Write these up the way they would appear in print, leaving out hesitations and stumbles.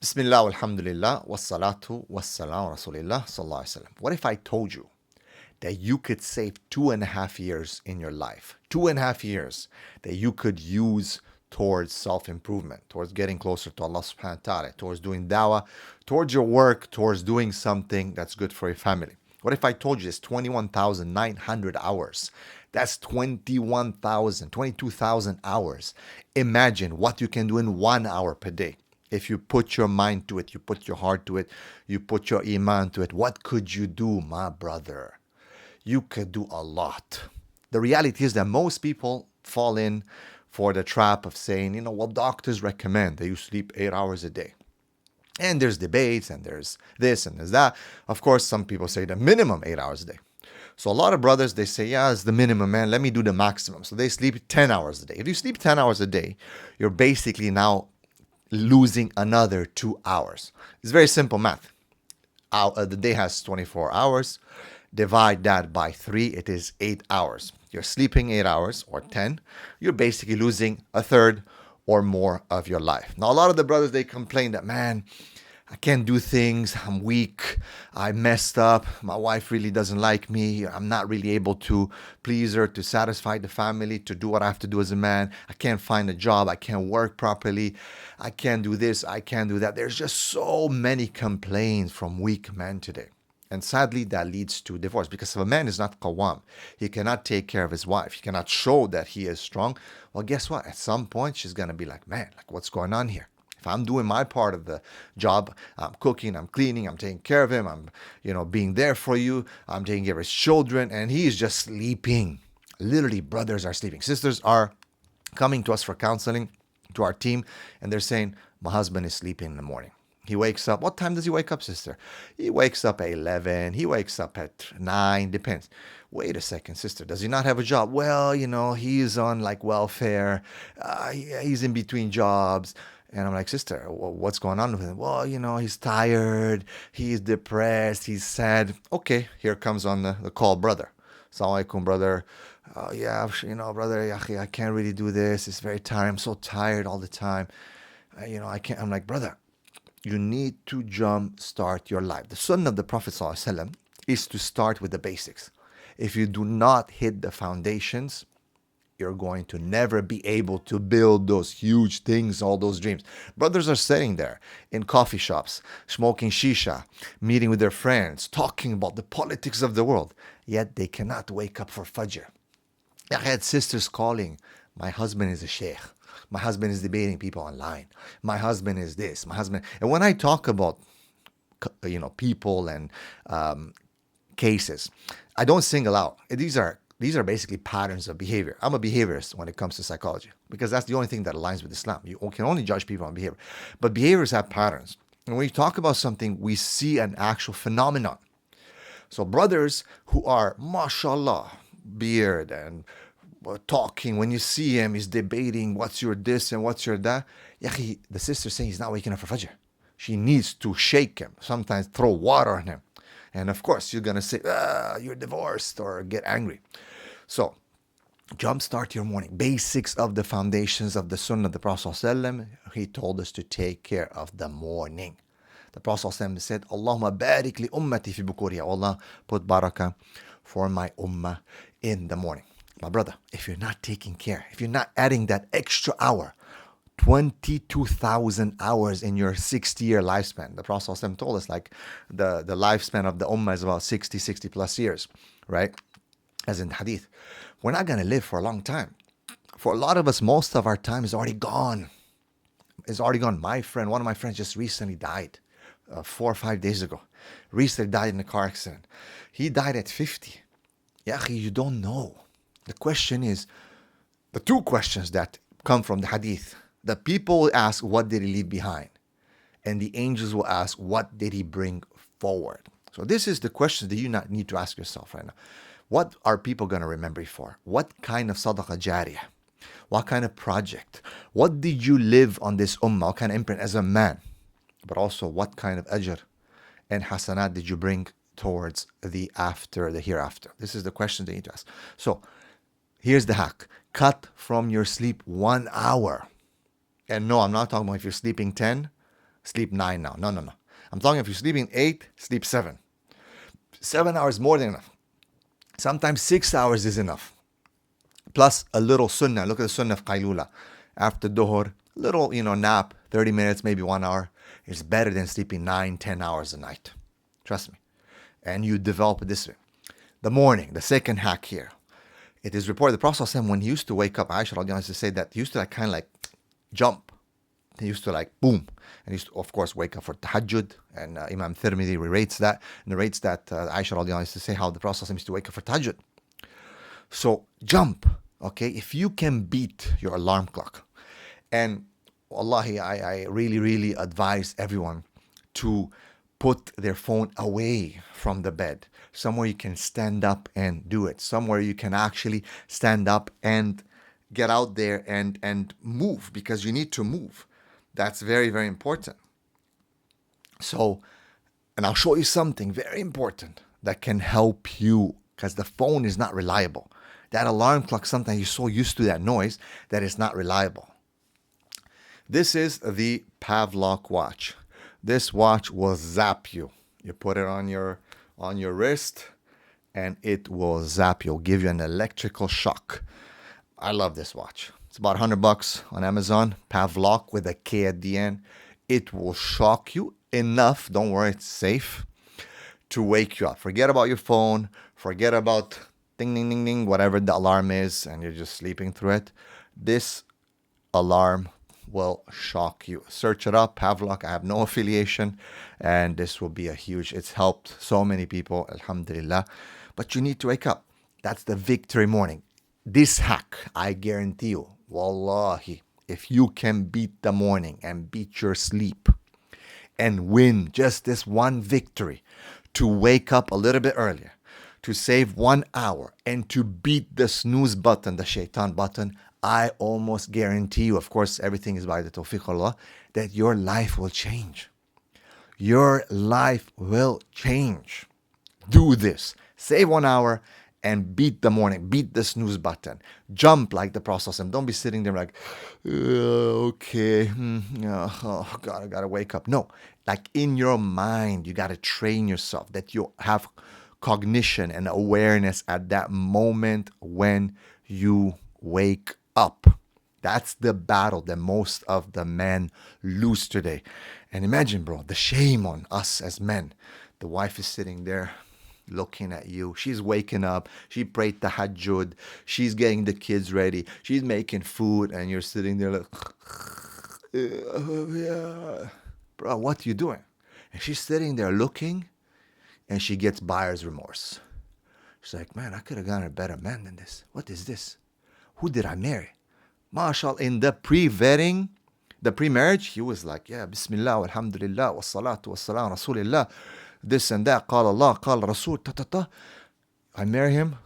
Bismillah, alhamdulillah, wassalatu wassalam rasulillah sallallahu alaihi wasallam. What if I told you that you could save 2.5 years in your life? 2.5 years that you could use towards self-improvement, towards getting closer to Allah subhanahu wa ta'ala, towards doing dawa, towards your work, towards doing something that's good for your family. What if I told you it's 21,900 hours? That's 21,000, 22,000 hours. Imagine what you can do in 1 hour per day. If you put your mind to it, you put your heart to it, you put your iman to it, what could you do, my brother? You could do a lot. The reality is that most people fall in for the trap of saying, well, doctors recommend that you sleep 8 hours a day. And there's debates and there's this and there's that. Of course, some people say the minimum 8 hours a day. So a lot of brothers, they say, yeah, it's the minimum, man. Let me do the maximum. So they sleep 10 hours a day. If you sleep 10 hours a day, you're basically now losing another 2 hours. It's very simple math. The day has 24 hours. Divide that by 3, it is 8 hours. You're sleeping 8 hours or 10. You're basically losing a third or more of your life. Now, a lot of the brothers, they complain that, man, I can't do things. I'm weak. I messed up. My wife really doesn't like me. I'm not really able to please her, to satisfy the family, to do what I have to do as a man. I can't find a job. I can't work properly. I can't do this. I can't do that. There's just so many complaints from weak men today. And sadly, that leads to divorce, because if a man is not qawwam, he cannot take care of his wife, he cannot show that he is strong, well, guess what? At some point, she's going to be like, man, like, what's going on here? If I'm doing my part of the job, I'm cooking, I'm cleaning, I'm taking care of him, I'm, being there for you, I'm taking care of his children, and he's just sleeping. Literally, brothers are sleeping. Sisters are coming to us for counseling, to our team, and they're saying, my husband is sleeping in the morning. He wakes up. What time does he wake up, sister? He wakes up at 11. He wakes up at 9. Depends. Wait a second, sister. Does he not have a job? Well, he's on like welfare. He's in between jobs. And I'm like, sister, what's going on with him? Well, he's tired. He's depressed. He's sad. Okay, here comes on the call, brother. Assalamu alaikum, brother. Yeah, brother, I can't really do this. It's very tired. I'm so tired all the time. I can't. I'm like, brother, you need to start your life. The Sunnah of the Prophet ﷺ is to start with the basics. If you do not hit the foundations, you're going to never be able to build those huge things, all those dreams. Brothers are sitting there in coffee shops, smoking shisha, meeting with their friends, talking about the politics of the world, yet they cannot wake up for Fajr. I had sisters calling, my husband is a sheikh. My husband is debating people online. My husband is this. My husband. And when I talk about, people and cases, I don't single out. These are basically patterns of behavior. I'm a behaviorist when it comes to psychology, because that's the only thing that aligns with Islam. You can only judge people on behavior. But behaviors have patterns. And when we talk about something, we see an actual phenomenon. So brothers who are, mashallah, beard and talking, when you see him, he's debating what's your this and what's your that. The sister's saying he's not waking up for Fajr. She needs to shake him, sometimes throw water on him. And of course, you're going to say, you're divorced, or get angry. So, jumpstart your morning. Basics of the foundations of the Sunnah of the Prophet ﷺ. He told us to take care of the morning. The Prophet ﷺ said, Allahumma barik li ummati fi bukuriha. Allah, put barakah for my ummah in the morning. My brother, if you're not taking care, if you're not adding that extra hour, 22,000 hours in your 60-year lifespan. The Prophet ﷺ told us, like, the lifespan of the ummah is about 60 plus years, right? As in hadith. We're not going to live for a long time. For a lot of us, most of our time is already gone. It's already gone. One of my friends just recently died, 4 or 5 days ago. Recently died in a car accident. He died at 50. You don't know. The question is, the two questions that come from the hadith. The people will ask, what did he leave behind? And the angels will ask, what did he bring forward? So this is the question that you not need to ask yourself right now. What are people going to remember you for? What kind of sadaqah jariyah? What kind of project? What did you live on this ummah? What kind of imprint as a man? But also, what kind of ajr and hasanat did you bring towards the hereafter? This is the question they need to ask. So, here's the hack. Cut from your sleep 1 hour. And no, I'm not talking about if you're sleeping 10, sleep 9 now. No, no, no. I'm talking if you're sleeping 8, sleep 7. 7 hours more than enough. Sometimes 6 hours is enough. Plus a little sunnah. Look at the sunnah of qaylula. After dhuhr, little, nap, 30 minutes, maybe 1 hour. It's better than sleeping 9, 10 hours a night. Trust me. And you develop it this way. The morning, the second hack here. It is reported the Prophet ﷺ, when he used to wake up, Aisha radiallahu anha used to say that he used to kind of jump. He used to boom. And he used to, of course, wake up for tahajjud. And Imam Tirmidhi narrates that Aisha radiallahu anha used to say how the Prophet ﷺ used to wake up for tahajjud. So jump, okay? If you can beat your alarm clock. And wallahi, I really, really advise everyone to put their phone away from the bed. Somewhere you can stand up and do it. Somewhere you can actually stand up and get out there and move, because you need to move. That's very, very important. So, and I'll show you something very important that can help you, because the phone is not reliable. That alarm clock, sometimes you're so used to that noise that it's not reliable. This is the Pavlok watch. This watch will zap you. You put it on your wrist and it will zap you. It'll give you an electrical shock. I love this watch. It's about $100 on Amazon. Pavlok with a K at the end. It will shock you enough, don't worry, it's safe, to wake you up. Forget about your phone. Forget about ding, ding, ding, ding, whatever the alarm is, and you're just sleeping through it. This alarm will shock you. Search it up, Pavlok. I have no affiliation, and this will be it's helped so many people, alhamdulillah. But you need to wake up. That's the victory morning. This hack, I guarantee you, wallahi, if you can beat the morning and beat your sleep and win just this one victory, to wake up a little bit earlier, to save 1 hour, and to beat the snooze button, the shaitan button, I almost guarantee you, of course, everything is by the tawfiq of Allah, that your life will change. Your life will change. Do this. Save 1 hour and beat the morning. Beat the snooze button. Jump like the Prophet. Don't be sitting there like, okay, oh God, I got to wake up. No, like in your mind, you got to train yourself that you have cognition and awareness at that moment when you wake up. That's the battle that most of the men lose today. And imagine, bro, the shame on us as men. The wife is sitting there looking at you. She's waking up. She prayed tahajjud. She's getting the kids ready. She's making food. And you're sitting there like, yeah. Bro, what are you doing? And she's sitting there looking, and she gets buyer's remorse. She's like, man, I could have gotten a better man than this. What is this? Who did I marry? MashaAllah, in the pre-vetting, the pre-marriage, he was like, yeah, Bismillah, alhamdulillah, wassalatu wassalam, Rasulillah, this and that, qala Allah, qala Rasul, ta. I marry him,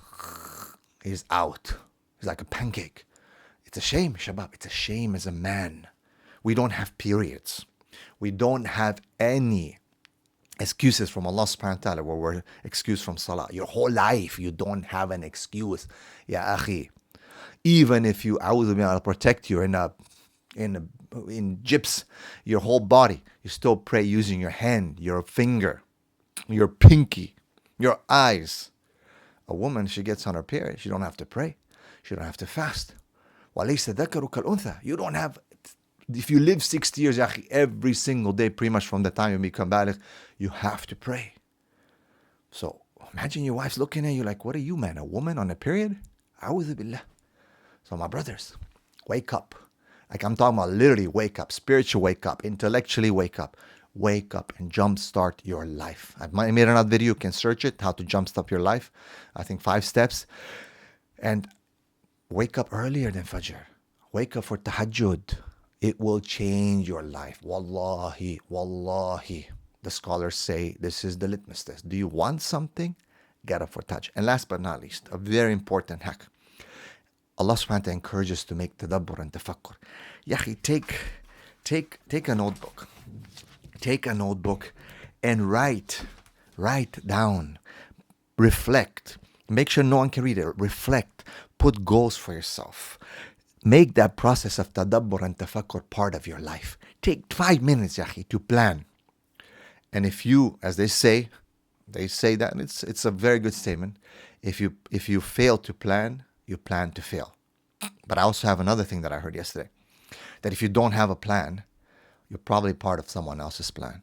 he's out. He's like a pancake. It's a shame, Shabab. It's a shame as a man. We don't have periods. We don't have any excuses from Allah subhanahu wa ta'ala where we're excused from salah. Your whole life, you don't have an excuse. Ya akhi. Even if you, I'll protect you in gyps, your whole body, you still pray using your hand, your finger, your pinky, your eyes. A woman, she gets on her period, she don't have to pray. She don't have to fast. وَلَيْسَ ذَكَرُ كَالْأُنْثَى. You don't have, if you live 60 years, every single day, pretty much from the time you become baligh, you have to pray. So imagine your wife's looking at you like, what are you, man, a woman on a period? A'udhu billah. So my brothers, wake up. Like I'm talking about literally wake up, spiritual wake up, intellectually wake up. Wake up and jumpstart your life. I made another video, you can search it, how to jumpstart your life. I think 5 steps. And wake up earlier than Fajr. Wake up for tahajjud. It will change your life. Wallahi, wallahi. The scholars say this is the litmus test. Do you want something? Get up for tahajjud. And last but not least, a very important hack. Allah subhanahu wa ta'ala encourages us to make tadabbur and tafakkur. Yahi, take a notebook. Take a notebook and write down. Reflect. Make sure no one can read it. Reflect. Put goals for yourself. Make that process of tadabbur and tafakkur part of your life. take 5 minutes, yahi, to plan. And if you, as they say that, and it's a very good statement. If you fail to plan, you plan to fail. But I also have another thing that I heard yesterday, that if you don't have a plan, you're probably part of someone else's plan.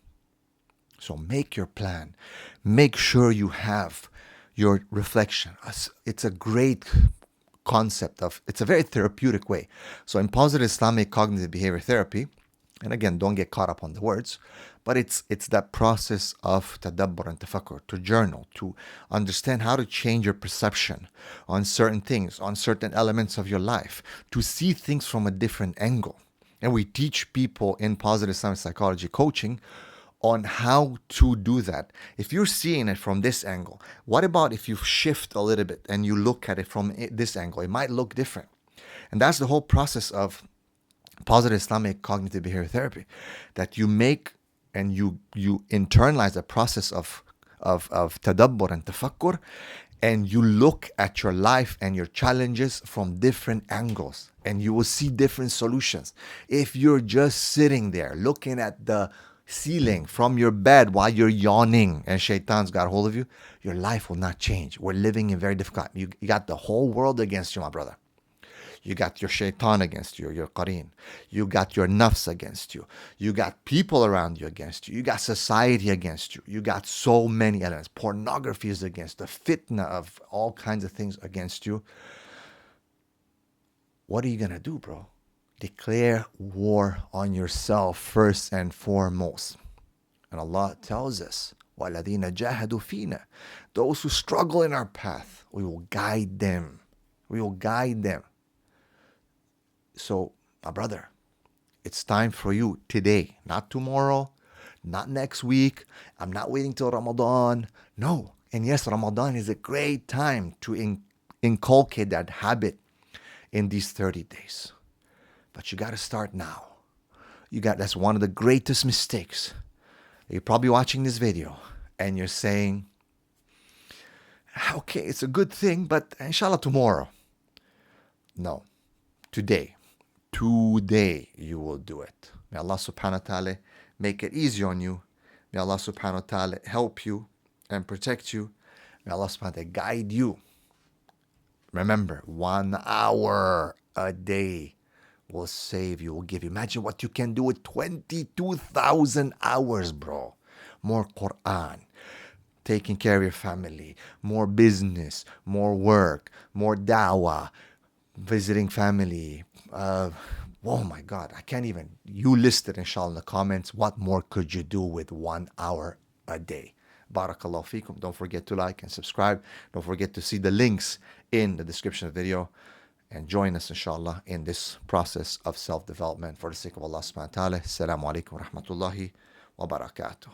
So make your plan. Make sure you have your reflection. It's a great concept it's a very therapeutic way. So in positive Islamic cognitive behavior therapy, and again, don't get caught up on the words, but it's that process of tadabbur and tafakkur, to journal, to understand how to change your perception on certain things, on certain elements of your life, to see things from a different angle. And we teach people in positive Islamic psychology coaching on how to do that. If you're seeing it from this angle, what about if you shift a little bit and you look at it from this angle? It might look different. And that's the whole process of positive Islamic cognitive behavior therapy, that you make and you internalize the process of tadabbur and tafakkur, and you look at your life and your challenges from different angles, and you will see different solutions. If you're just sitting there looking at the ceiling from your bed while you're yawning and shaitan's got hold of you, your life will not change. We're living in very difficult. You got the whole world against you, my brother. You got your shaitan against you, your qareen. You got your nafs against you. You got people around you against you. You got society against you. You got so many elements. Pornography is against the fitna of all kinds of things against you. What are you going to do, bro? Declare war on yourself first and foremost. And Allah tells us, وَالَّذِينَ جَاهَدُوا فِينَا, those who struggle in our path, we will guide them. We will guide them. So, my brother, it's time for you today, not tomorrow, not next week. I'm not waiting till Ramadan. No. And yes, Ramadan is a great time to inculcate that habit in these 30 days. But you got to start now. That's one of the greatest mistakes. You're probably watching this video and you're saying, okay, it's a good thing, but inshallah tomorrow. No. Today you will do it. May Allah subhanahu wa ta'ala make it easy on you. May Allah subhanahu wa ta'ala help you and protect you. May Allah subhanahu wa ta'ala guide you. Remember, 1 hour a day will save you, will give you. Imagine what you can do with 22,000 hours, bro. More Quran, taking care of your family, more business, more work, more dawa, visiting family. Oh my God, I can't even. You listed, inshallah, in the comments, what more could you do with 1 hour a day? Barakallahu feekum. Don't forget to like and subscribe. Don't forget to see the links in the description of the video. And join us, inshallah, in this process of self-development for the sake of Allah subhanahu wa ta'ala. Assalamu alaikum wa rahmatullahi wa barakatuh.